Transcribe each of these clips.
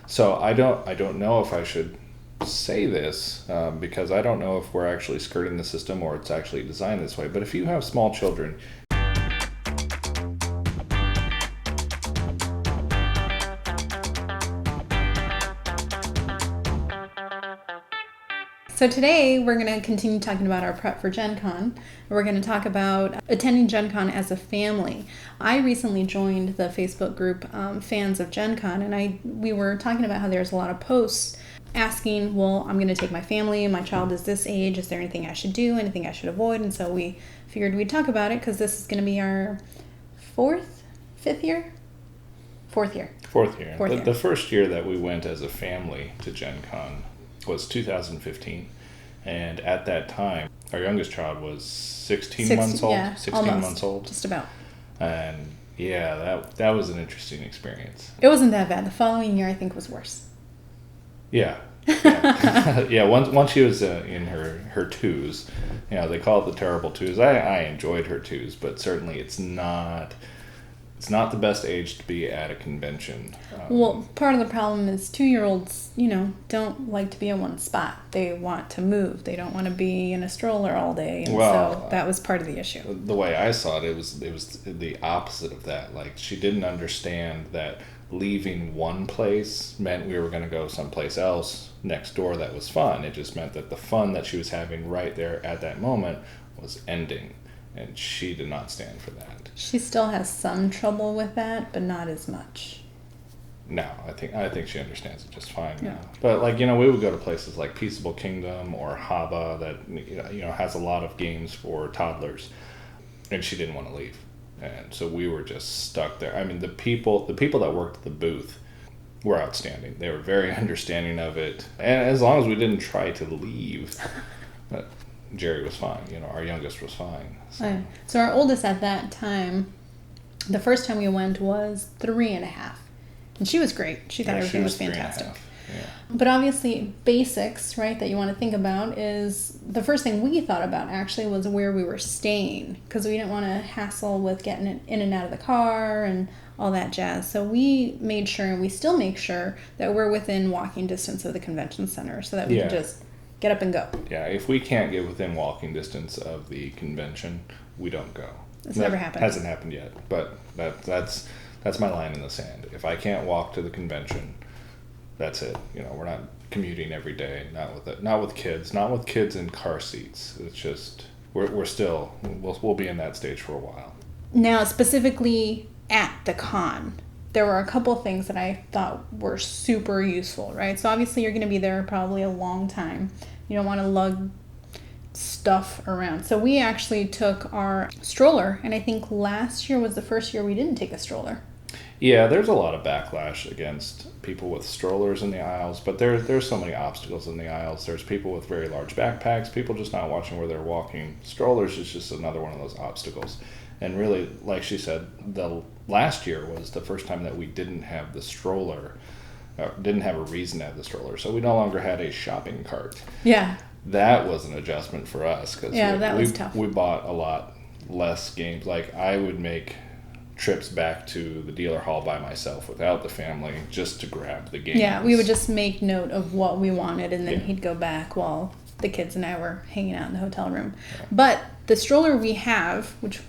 So I don't know if I should say this because I don't know if we're actually skirting the system or it's actually designed this way. But if you have small children, So today we're going to continue talking about our prep for GenCon. We're going to talk about attending GenCon as a family. I recently joined the Facebook group Fans of GenCon, and we were talking about how there's a lot of posts asking, well, I'm going to take my family, my child is this age, is there anything I should do, anything I should avoid? And so we figured we'd talk about it because this is going to be our fourth year. Fourth year. The first year that we went as a family to GenCon was 2015, and at that time our youngest child was 16 months old. Yeah, 16 almost, months old, just about. And yeah, that was an interesting experience. It wasn't that bad. The following year I think was worse. Yeah. Yeah. Once she was in her twos, they call it the terrible twos. I enjoyed her twos, but certainly it's not the best age to be at a convention. Well, part of the problem is 2-year-olds, don't like to be in one spot. They want to move. They don't want to be in a stroller all day. And so that was part of the issue. The way I saw it, it was the opposite of that. Like, she didn't understand that leaving one place meant we were going to go someplace else next door that was fun. It just meant that the fun that she was having right there at that moment was ending. And she did not stand for that. She still has some trouble with that, but not as much. No, I think she understands it just fine now. But we would go to places like Peaceable Kingdom or Haba that has a lot of games for toddlers, and she didn't want to leave, and so we were just stuck there. I mean, the people that worked at the booth were outstanding. They were very understanding of it, and as long as we didn't try to leave. But Jerry was fine. Our youngest was fine. So our oldest at that time, the first time we went was 3.5. And she was great. She thought everything was fantastic. Yeah. But obviously basics, right, that you want to think about is the first thing we thought about actually was where we were staying, because we didn't want to hassle with getting it in and out of the car and all that jazz. So we made sure, and we still make sure, that we're within walking distance of the convention center so that we can just get up and go. Yeah, if we can't get within walking distance of the convention, we don't go. It's never happened. Hasn't happened yet, but that's my line in the sand. If I can't walk to the convention, that's it. We're not commuting every day. Not with kids in car seats. It's just we'll be in that stage for a while. Now, specifically at the con, there were a couple things that I thought were super useful, right? So obviously you're going to be there probably a long time. You don't want to lug stuff around. So we actually took our stroller, and I think last year was the first year we didn't take a stroller. Yeah, there's a lot of backlash against people with strollers in the aisles, but there's so many obstacles in the aisles. There's people with very large backpacks, people just not watching where they're walking. Strollers is just another one of those obstacles. And really, like she said, the last year was the first time that we didn't have the stroller, didn't have a reason to have the stroller. So we no longer had a shopping cart. Yeah. That was an adjustment for us because that was tough. We bought a lot less games. Like, I would make trips back to the dealer hall by myself without the family just to grab the games. Yeah, we would just make note of what we wanted, and then he'd go back while the kids and I were hanging out in the hotel room. Yeah. But the stroller we have, which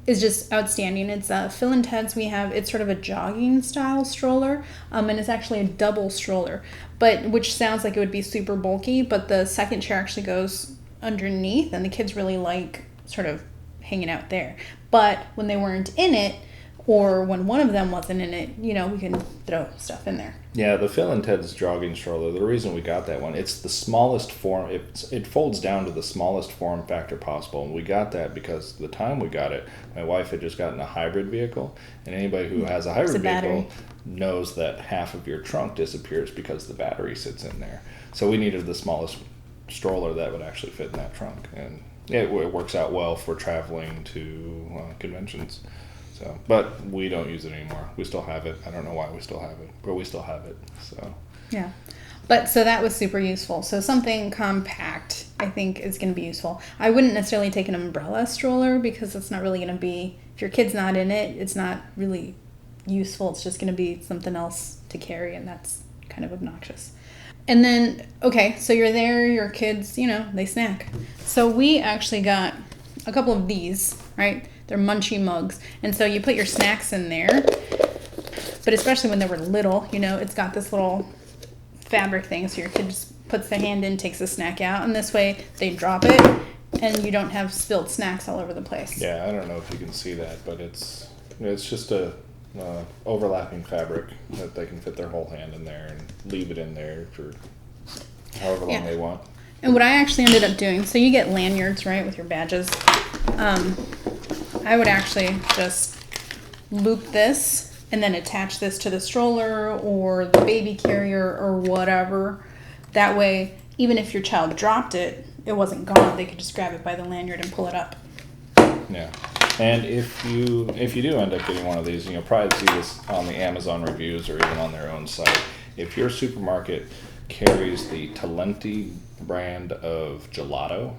is just outstanding. It's Phil and Ted's. It's sort of a jogging style stroller, and it's actually a double stroller, which sounds like it would be super bulky, but the second chair actually goes underneath, and the kids really like sort of hanging out there. But when they weren't in it, or when one of them wasn't in it, we can throw stuff in there. Yeah, the Phil and Ted's jogging stroller, the reason we got that one, it's the smallest form. It folds down to the smallest form factor possible, and we got that because the time we got it, my wife had just gotten a hybrid vehicle, and anybody who has a hybrid vehicle knows that half of your trunk disappears because the battery sits in there. So we needed the smallest stroller that would actually fit in that trunk, and it works out well for traveling to conventions. So, but we don't use it anymore. We still have it. I don't know why we still have it, but we still have it. So yeah, but so that was super useful. So something compact, I think, is going to be useful. I wouldn't necessarily take an umbrella stroller because it's not really going to be, if your kid's not in it, it's not really useful. It's just going to be something else to carry, and that's kind of obnoxious. And then, okay, so you're there, your kids, they snack. So we actually got a couple of these, right? They're munchie mugs. And so you put your snacks in there, but especially when they were little, it's got this little fabric thing, so your kid just puts the hand in, takes the snack out, and this way they drop it, and you don't have spilled snacks all over the place. Yeah, I don't know if you can see that, but it's just a overlapping fabric that they can fit their whole hand in there and leave it in there for however long they want. And what I actually ended up doing, so you get lanyards, right, with your badges. I would actually just loop this and then attach this to the stroller or the baby carrier or whatever. That way, even if your child dropped it, it wasn't gone. They could just grab it by the lanyard and pull it up. Yeah. And if you do end up getting one of these, you'll probably see this on the Amazon reviews or even on their own site. If your supermarket carries the Talenti brand of gelato,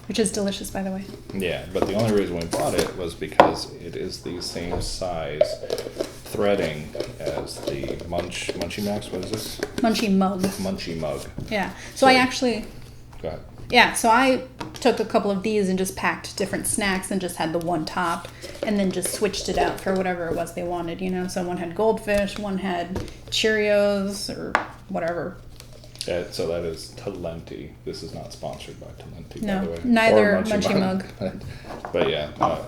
which is delicious, by the way. Yeah, but the only reason we bought it was because it is the same size threading as the Munchie Max. What is this? Munchie Mug. Munchie Mug. Yeah. So I actually... Go ahead. Yeah, so I took a couple of these and just packed different snacks and just had the one top and then just switched it out for whatever it was they wanted, So one had goldfish, one had Cheerios or whatever. So that is Talenti. This is not sponsored by Talenti, no, by the way. Neither Munchie Mug. But yeah,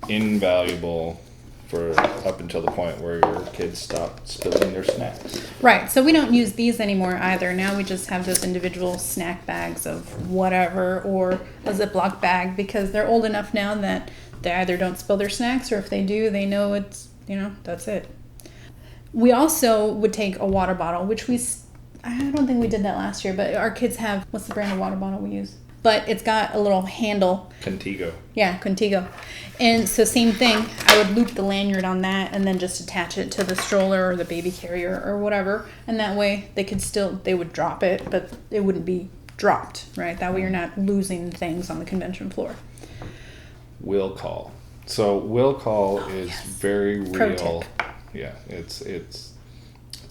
invaluable for up until the point where your kids stop spilling their snacks. Right. So we don't use these anymore either. Now we just have those individual snack bags of whatever or a Ziploc bag because they're old enough now that they either don't spill their snacks or if they do, they know it's, that's it. We also would take a water bottle, which I don't think we did that last year, but our kids have, what's the brand of water bottle we use? But it's got a little handle. Contigo. Yeah, Contigo. And so same thing, I would loop the lanyard on that and then just attach it to the stroller or the baby carrier or whatever. And that way they would drop it, but it wouldn't be dropped, right? That way you're not losing things on the convention floor. Will call. So will call is very Pro real. tip. Yeah, it's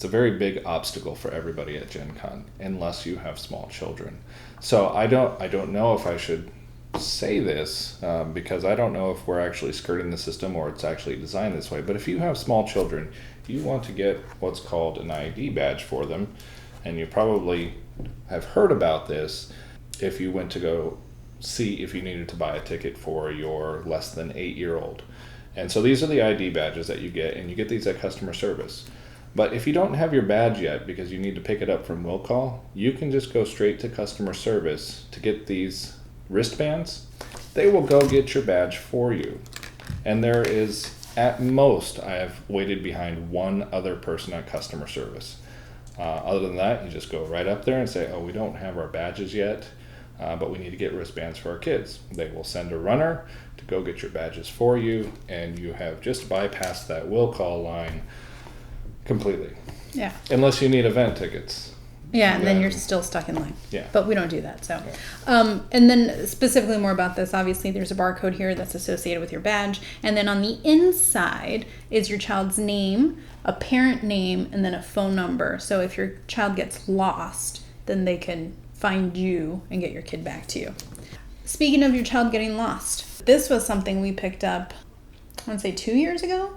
a very big obstacle for everybody at GenCon unless you have small children. So I don't know if I should say this because I don't know if we're actually skirting the system or it's actually designed this way. But if you have small children, you want to get what's called an ID badge for them, and you probably have heard about this if you went to go see if you needed to buy a ticket for your less than 8-year-old. And so these are the ID badges that you get, and you get these at customer service. But if you don't have your badge yet because you need to pick it up from Will Call, you can just go straight to customer service to get these wristbands. They will go get your badge for you. And there is, at most, I have waited behind one other person at customer service. Other than that, you just go right up there and say, we don't have our badges yet, but we need to get wristbands for our kids. They will send a runner to go get your badges for you, and you have just bypassed that Will Call line completely. Yeah. Unless you need event tickets. Yeah, and then you're still stuck in line. Yeah. But we don't do that. So, and then specifically more about this, obviously there's a barcode here that's associated with your badge. And then on the inside is your child's name, a parent name, and then a phone number. So if your child gets lost, then they can find you and get your kid back to you. Speaking of your child getting lost, this was something we picked up, I want to say 2 years ago.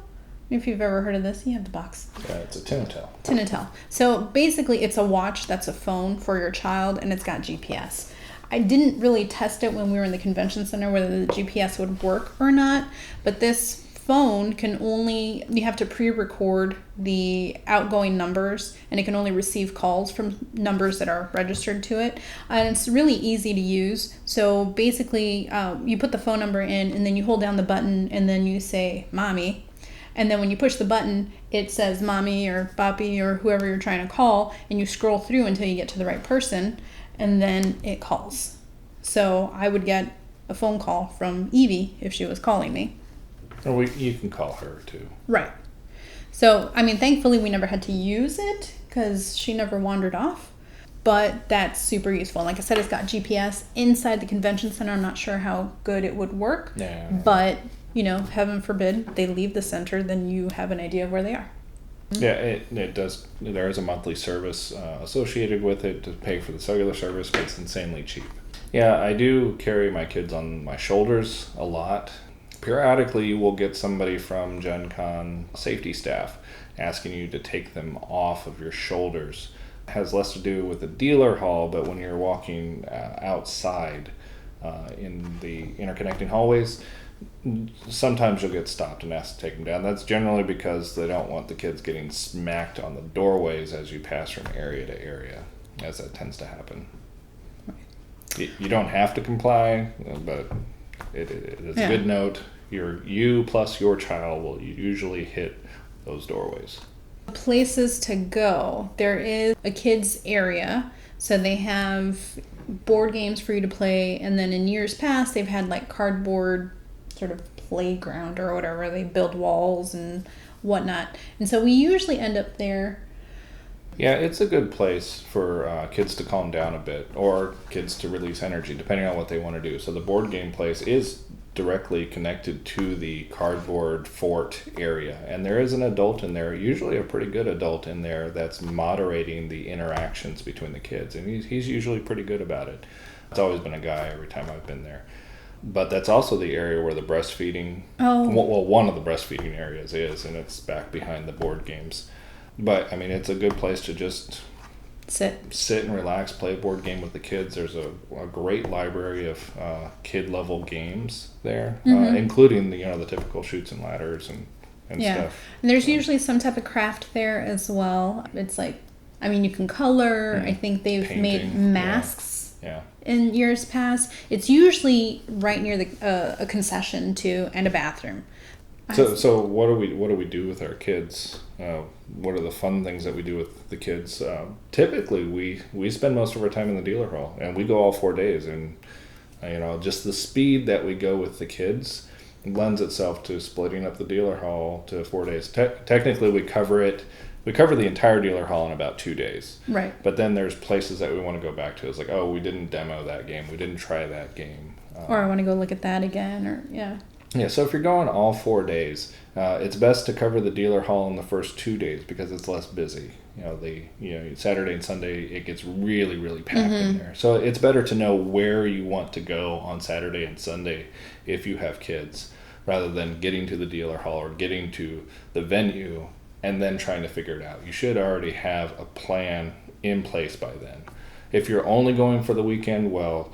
If you've ever heard of this, you have the box. Yeah, it's a Tinatel. Tinatel. So basically it's a watch that's a phone for your child and it's got GPS. I didn't really test it when we were in the convention center whether the GPS would work or not, but this phone you have to pre-record the outgoing numbers and it can only receive calls from numbers that are registered to it. And it's really easy to use. So basically you put the phone number in and then you hold down the button and then you say, Mommy. And then when you push the button, it says Mommy or Papi or whoever you're trying to call, and you scroll through until you get to the right person, and then it calls. So I would get a phone call from Evie if she was calling me. Or you can call her too. Right. So, thankfully we never had to use it because she never wandered off. But that's super useful. Like I said, it's got GPS inside the convention center. I'm not sure how good it would work. Yeah. But heaven forbid they leave the center, then you have an idea of where they are. Yeah, it does. There is a monthly service associated with it to pay for the cellular service, but it's insanely cheap. Yeah, I do carry my kids on my shoulders a lot. Periodically, we'll get somebody from GenCon safety staff asking you to take them off of your shoulders. It has less to do with the dealer hall, but when you're walking outside in the interconnecting hallways, sometimes you'll get stopped and asked to take them down. That's generally because they don't want the kids getting smacked on the doorways as you pass from area to area, as that tends to happen. You don't have to comply, but it is a good note. You plus your child will usually hit those doorways. Places to go. There is a kids area, so they have board games for you to play, and then in years past they've had like cardboard sort of playground or whatever. They build walls and whatnot, and so we usually end up there. Yeah, it's a good place for kids to calm down a bit, or kids to release energy, depending on what they want to do. So the board game place is directly connected to the cardboard fort area, and there is an adult in there, usually a pretty good adult in there, that's moderating the interactions between the kids, and he's usually pretty good about it. It's always been a guy every time I've been there. But that's also the area where the breastfeeding, well, one of the breastfeeding areas is, and it's back behind the board games. But I mean, it's a good place to just sit and relax, play a board game with the kids. There's a great library of kid level games there, including the typical chutes and ladders and stuff. And there's usually some type of craft there as well. It's like, I mean, you can color. I think they've made masks. Yeah. In years past, it's usually right near a concession too, and a bathroom. So what do we do with our kids? What are the fun things that we do with the kids? Typically, we spend most of our time in the dealer hall, and we go all 4 days. And just the speed that we go with the kids lends itself to splitting up the dealer hall to 4 days. Technically, we cover the entire dealer hall in about 2 days. Right. But then there's places that we want to go back to. It's like, oh, we didn't demo that game. We didn't try that game. Or I want to go look at that again. Or Yeah, so if you're going all 4 days, it's best to cover the dealer hall in the first 2 days because it's less busy. Saturday and Sunday it gets really, really packed in there. So it's better to know where you want to go on Saturday and Sunday if you have kids, rather than getting to the dealer hall or getting to the venue and then trying to figure it out. You should already have a plan in place by then. If you're only going for the weekend, well,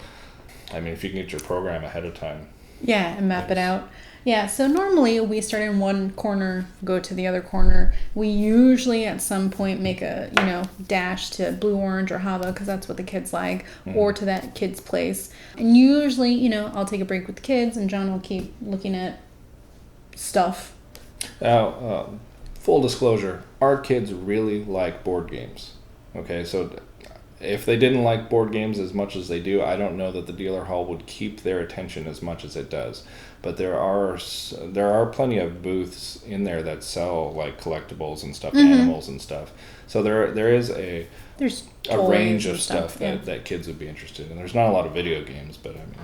I mean, if you can get your program ahead of time. Yeah, and map it out. Yeah, so normally we start in one corner, go to the other corner. We usually at some point make a, dash to Blue Orange or Hava because that's what the kids like, or to that kid's place. And usually, I'll take a break with the kids and John will keep looking at stuff. Full disclosure, our kids really like board games. Okay, so if they didn't like board games as much as they do, I don't know that the dealer hall would keep their attention as much as it does. But there are plenty of booths in there that sell like collectibles and stuffed animals and stuff. So there is a range of stuff that kids would be interested in. There's not a lot of video games, but I mean,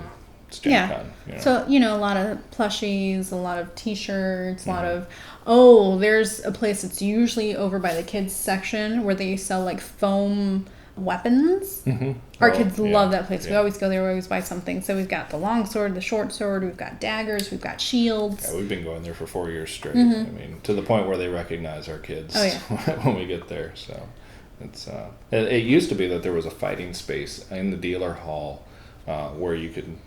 it's GenCon. Yeah. So a lot of plushies, a lot of T-shirts, a lot of there's a place that's usually over by the kids section where they sell like foam weapons. Our kids love that place. We always go there. We always buy something. So we've got the long sword, the short sword. We've got daggers. We've got shields. Yeah, we've been going there for 4 years straight. I mean, to the point where they recognize our kids when we get there. So it's it used to be that there was a fighting space in the dealer hall where you could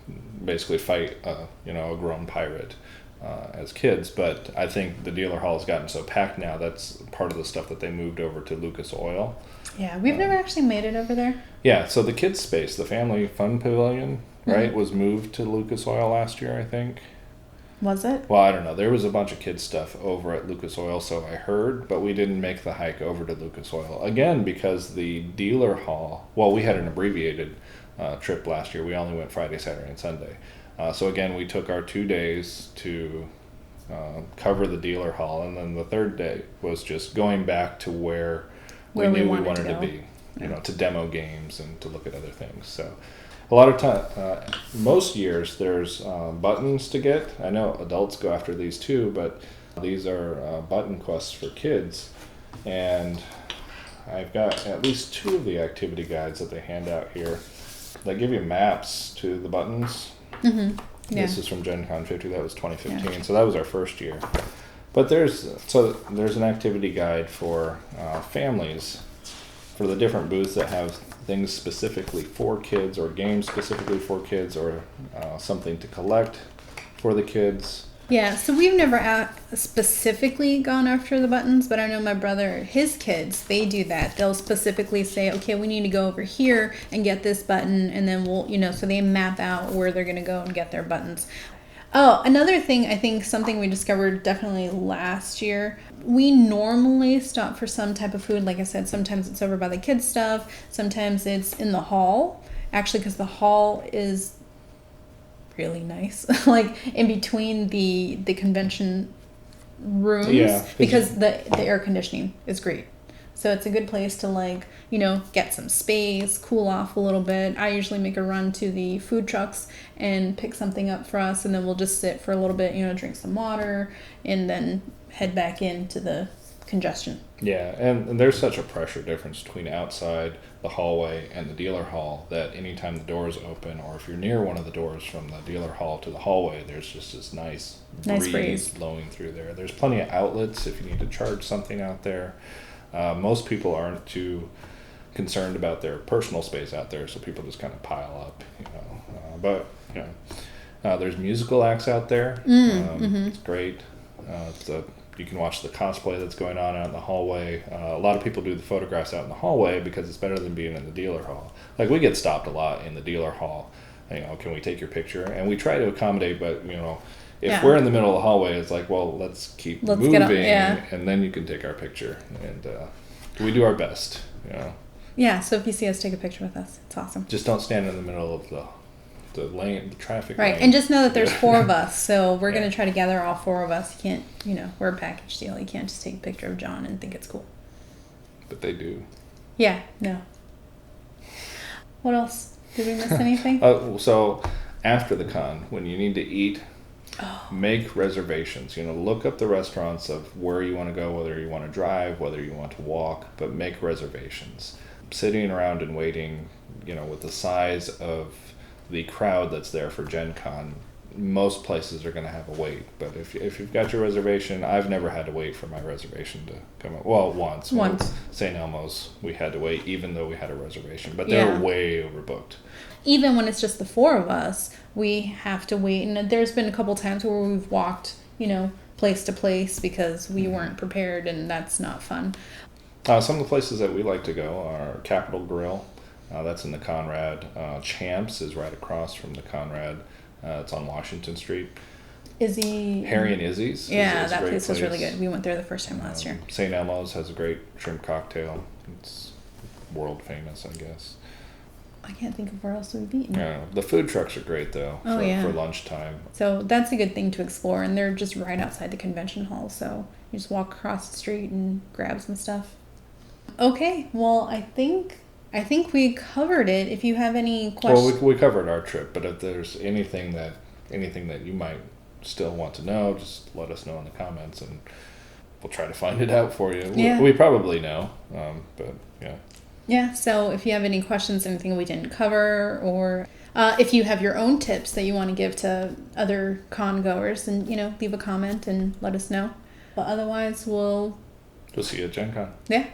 basically fight a grown pirate as kids. But I think the dealer hall has gotten so packed now. That's part of the stuff that they moved over to Lucas Oil. Yeah, we've never actually made it over there. Yeah, so the kids' space, the family fun pavilion, right, was moved to Lucas Oil last year, I think. Was it? Well, I don't know. There was a bunch of kids' stuff over at Lucas Oil, so I heard, but we didn't make the hike over to Lucas Oil. Again, because the dealer hall, well, we had an abbreviated trip last year. We only went Friday, Saturday, and Sunday. So again, we took our 2 days to cover the dealer hall, and then the third day was just going back to where we knew we wanted to be, to demo games and to look at other things. So a lot of time, most years there's buttons to get. I know adults go after these too, but these are button quests for kids. And I've got at least 2 of the activity guides that they hand out here. They give you maps to the buttons. Yeah. This is from GenCon 50. That was 2015. So that was our first year. But there's an activity guide for families for the different booths that have things specifically for kids or games specifically for kids or something to collect for the kids. Yeah, so we've never specifically gone after the buttons, but I know my brother, his kids, they do that. They'll specifically say, okay, we need to go over here and get this button, and then we'll, so they map out where they're going to go and get their buttons. Oh, another thing, I think something we discovered definitely last year, we normally stop for some type of food. Like I said, sometimes it's over by the kids' stuff, sometimes it's in the hall, actually, because the hall is really nice, like in between the convention rooms, because the air conditioning is great. So it's a good place to get some space, cool off a little bit. I usually make a run to the food trucks and pick something up for us, and then we'll just sit for a little bit, drink some water, and then head back into the congestion. Yeah, and there's such a pressure difference between outside, the hallway, and the dealer hall that anytime the doors open, or if you're near one of the doors from the dealer hall to the hallway, there's just this nice breeze blowing through there. There's plenty of outlets if you need to charge something out there. Most people aren't too concerned about their personal space out there, so people just kind of pile up, but there's musical acts out there. It's great. You can watch the cosplay that's going on out in the hallway. A lot of people do the photographs out in the hallway because it's better than being in the dealer hall. Like, we get stopped a lot in the dealer hall. Can we take your picture? And we try to accommodate, but if we're in the middle of the hallway, it's like, well, let's moving, and then you can take our picture. And we do our best. Yeah. So if you see us, take a picture with us. It's awesome. Just don't stand in the middle of the traffic right lane. And just know that there's 4 of us, so we're going to try to gather all 4 of us. You can't, we're a package deal. You can't just take a picture of John and think it's cool. But they do. Yeah. No. What else? Did we miss anything? So after the con, when you need to eat, make reservations. Look up the restaurants of where you want to go, whether you want to drive, whether you want to walk, but make reservations. Sitting around and waiting, with the size of the crowd that's there for GenCon, most places are going to have a wait. But if you've got your reservation, I've never had to wait for my reservation to come up. Well, once. St. Elmo's, we had to wait even though we had a reservation. But they're way overbooked. Even when it's just the 4 of us, we have to wait. And there's been a couple times where we've walked, place to place because we weren't prepared, and that's not fun. Some of the places that we like to go are Capitol Grill. That's in the Conrad. Champs is right across from the Conrad. It's on Washington Street. Harry and Izzy's. Yeah, that place was really good. We went there the first time last year. St. Elmo's has a great shrimp cocktail. It's world famous, I guess. I can't think of where else we've eaten. Yeah, the food trucks are great though for lunchtime. So that's a good thing to explore, and they're just right outside the convention hall. So you just walk across the street and grab some stuff. Okay, well, I think we covered it. If you have any questions... Well, we covered our trip, but if there's anything that you might still want to know, just let us know in the comments, and we'll try to find it out for you. Yeah. We probably know, but yeah. Yeah, so if you have any questions, anything we didn't cover, or if you have your own tips that you want to give to other con goers, then, leave a comment and let us know. But otherwise, we'll see you at GenCon. Yeah.